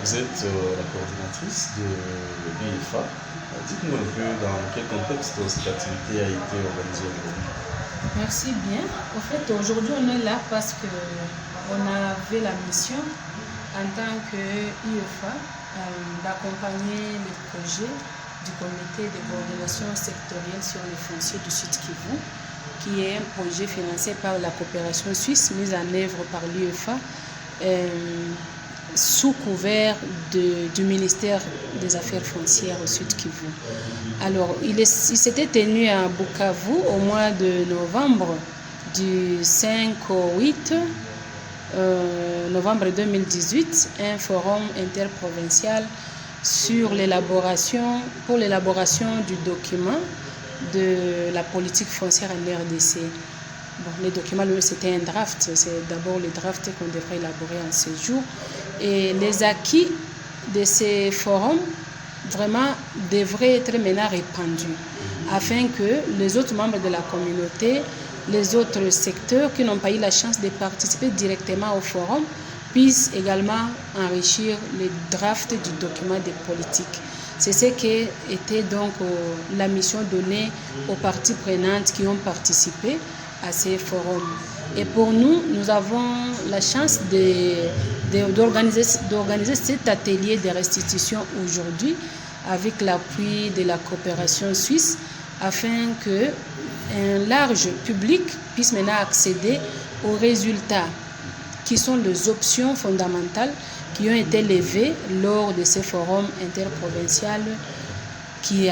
Vous êtes la coordinatrice de l'UEFA. Dites-nous un peu dans quel contexte cette activité a été organisée aujourd'hui. Merci bien. En fait, aujourd'hui, on est là parce qu'on avait la mission en tant qu'UEFA d'accompagner le projet du comité de coordination sectorielle sur le foncier du Sud Kivu, qui est un projet financé par la coopération suisse, mis en œuvre par l'UEFA, sous couvert du ministère des Affaires foncières au Sud Kivu. Alors, il s'était tenu à Bukavu au mois de novembre, du 5 au 8 novembre 2018, un forum interprovincial pour l'élaboration du document de la politique foncière en RDC. Bon, le document, c'était un draft, c'est d'abord le draft qu'on devrait élaborer en ce jour. Et les acquis de ces forums vraiment devraient être maintenant répandus afin que les autres membres de la communauté, les autres secteurs qui n'ont pas eu la chance de participer directement au forum puissent également enrichir le draft du document de politique. C'est ce qui était donc la mission donnée aux parties prenantes qui ont participé à ces forums. Et pour nous, nous avons la chance d'organiser cet atelier de restitution aujourd'hui avec l'appui de la coopération suisse afin qu'un large public puisse maintenant accéder aux résultats qui sont les options fondamentales qui ont été levées lors de ces forums interprovinciaux qui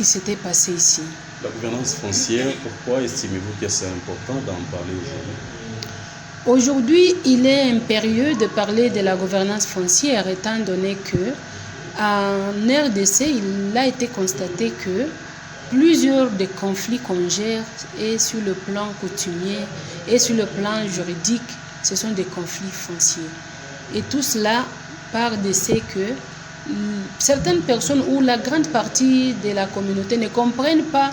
s'étaient passés ici. La gouvernance foncière, pourquoi estimez-vous que c'est important d'en parler aujourd'hui? Aujourd'hui, il est impérieux de parler de la gouvernance foncière étant donné que en RDC, il a été constaté que plusieurs des conflits qu'on gère et sur le plan coutumier et sur le plan juridique, ce sont des conflits fonciers. Et tout cela part de ce que certaines personnes ou la grande partie de la communauté ne comprennent pas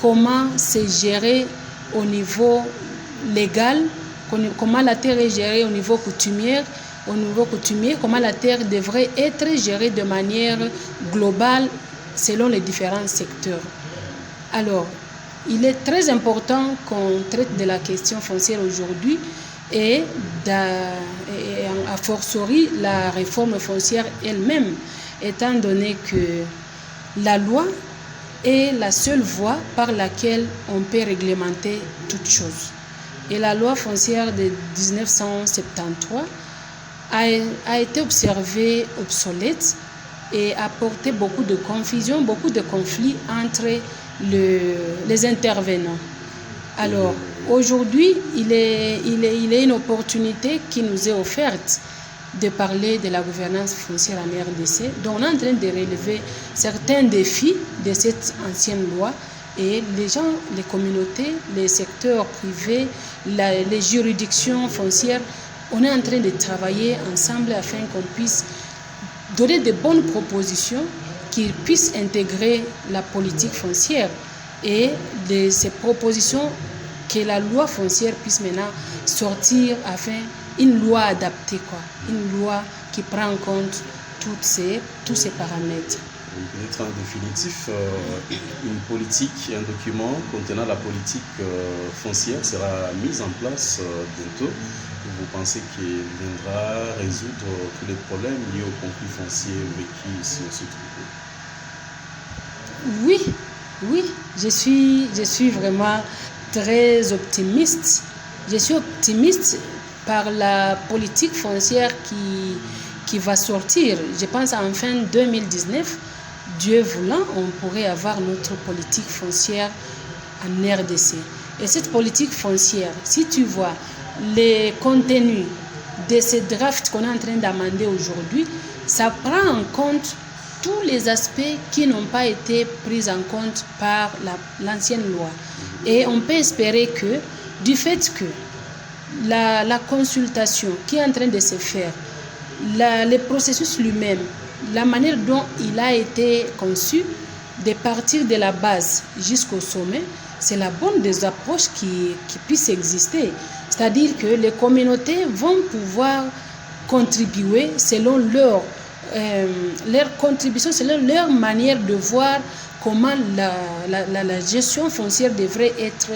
comment c'est géré au niveau légal, comment la terre est gérée au niveau coutumier, comment la terre devrait être gérée de manière globale selon les différents secteurs. Alors, il est très important qu'on traite de la question foncière aujourd'hui et a fortiori la réforme foncière elle-même, étant donné que la loi est la seule voie par laquelle on peut réglementer toute chose. Et la loi foncière de 1973 a été observée obsolète et a porté beaucoup de confusion, beaucoup de conflits entre les intervenants. Alors, aujourd'hui, il est une opportunité qui nous est offerte de parler de la gouvernance foncière en RDC, dont on est en train de relever certains défis de cette ancienne loi. Et les gens, les communautés, les secteurs privés, les juridictions foncières, on est en train de travailler ensemble afin qu'on puisse donner de bonnes propositions qui puissent intégrer la politique foncière et de ces propositions que la loi foncière puisse maintenant sortir afin une loi adaptée, une loi qui prend en compte tous ces paramètres. Peut-être en définitif, une politique, un document contenant la politique foncière sera mise en place bientôt. Vous pensez qu'il viendra résoudre tous les problèmes liés au conflit foncier vécu ici au Sud Kivu? Oui, je suis vraiment très optimiste. Je suis optimiste par la politique foncière qui va sortir. Je pense en fin 2019, Dieu voulant, on pourrait avoir notre politique foncière en RDC. Et cette politique foncière, si tu vois les contenus de ces drafts qu'on est en train d'amender aujourd'hui, ça prend en compte tous les aspects qui n'ont pas été pris en compte par l'ancienne loi. Et on peut espérer que, du fait que la consultation qui est en train de se faire, le processus lui-même, la manière dont il a été conçu, de partir de la base jusqu'au sommet, c'est la bonne des approches qui puissent exister. C'est-à-dire que les communautés vont pouvoir contribuer selon leur leur contribution, c'est leur manière de voir comment la gestion foncière devrait être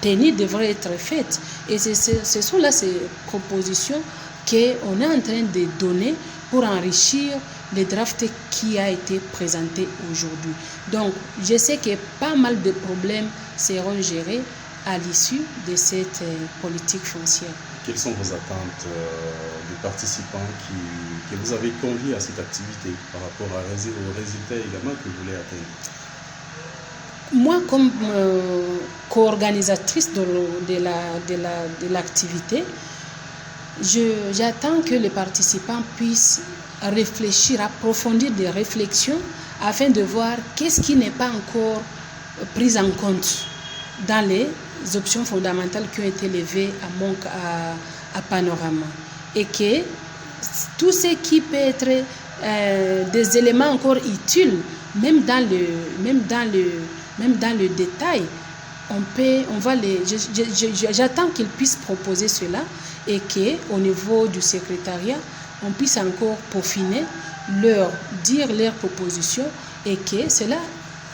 tenue, devrait être faite. Et ce sont là ces propositions qu'on est en train de donner pour enrichir le draft qui a été présenté aujourd'hui. Donc, je sais que pas mal de problèmes seront gérés à l'issue de cette politique foncière. Quelles sont vos attentes des participants que vous avez conviés à cette activité par rapport aux résultats également que vous voulez atteindre? Moi, comme co-organisatrice de l'activité, j'attends que les participants puissent réfléchir, approfondir des réflexions afin de voir qu'est-ce qui n'est pas encore pris en compte dans les options fondamentales qui ont été levées à Panorama. Et que tout ce qui peut être des éléments encore utiles, même dans le détail, j'attends qu'ils puissent proposer cela et qu'au niveau du secrétariat, on puisse encore peaufiner, dire leurs propositions et que cela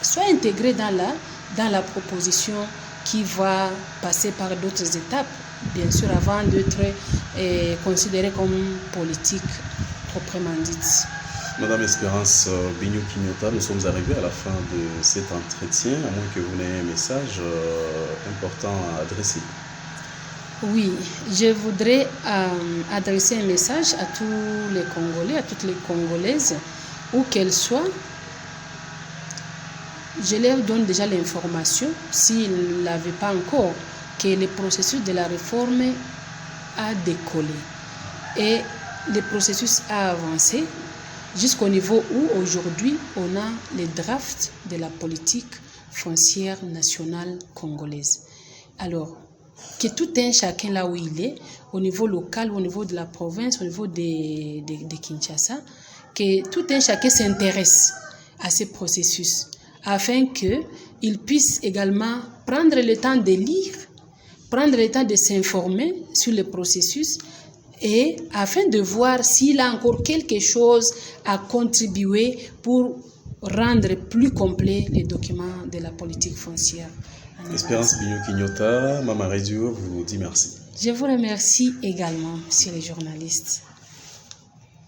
soit intégré dans la proposition qui va passer par d'autres étapes, bien sûr, avant d'être considérée comme politique proprement dite. Madame Espérance Bignou-Kignota, nous sommes arrivés à la fin de cet entretien, à moins que vous n'ayez un message important à adresser. Oui, je voudrais adresser un message à tous les Congolais, à toutes les Congolaises, où qu'elles soient. Je leur donne déjà l'information, s'ils ne l'avaient pas encore, que le processus de la réforme a décollé. Et le processus a avancé jusqu'au niveau où aujourd'hui on a les drafts de la politique foncière nationale congolaise. Alors, que tout un chacun là où il est, au niveau local, au niveau de la province, au niveau de Kinshasa, que tout un chacun s'intéresse à ce processus afin qu'il puisse également prendre le temps de lire, prendre le temps de s'informer sur le processus et afin de voir s'il a encore quelque chose à contribuer pour rendre plus complet les documents de la politique foncière. Espérance Bignou-Kignota, Mama Radio vous dit merci. Je vous remercie également, monsieur les journalistes.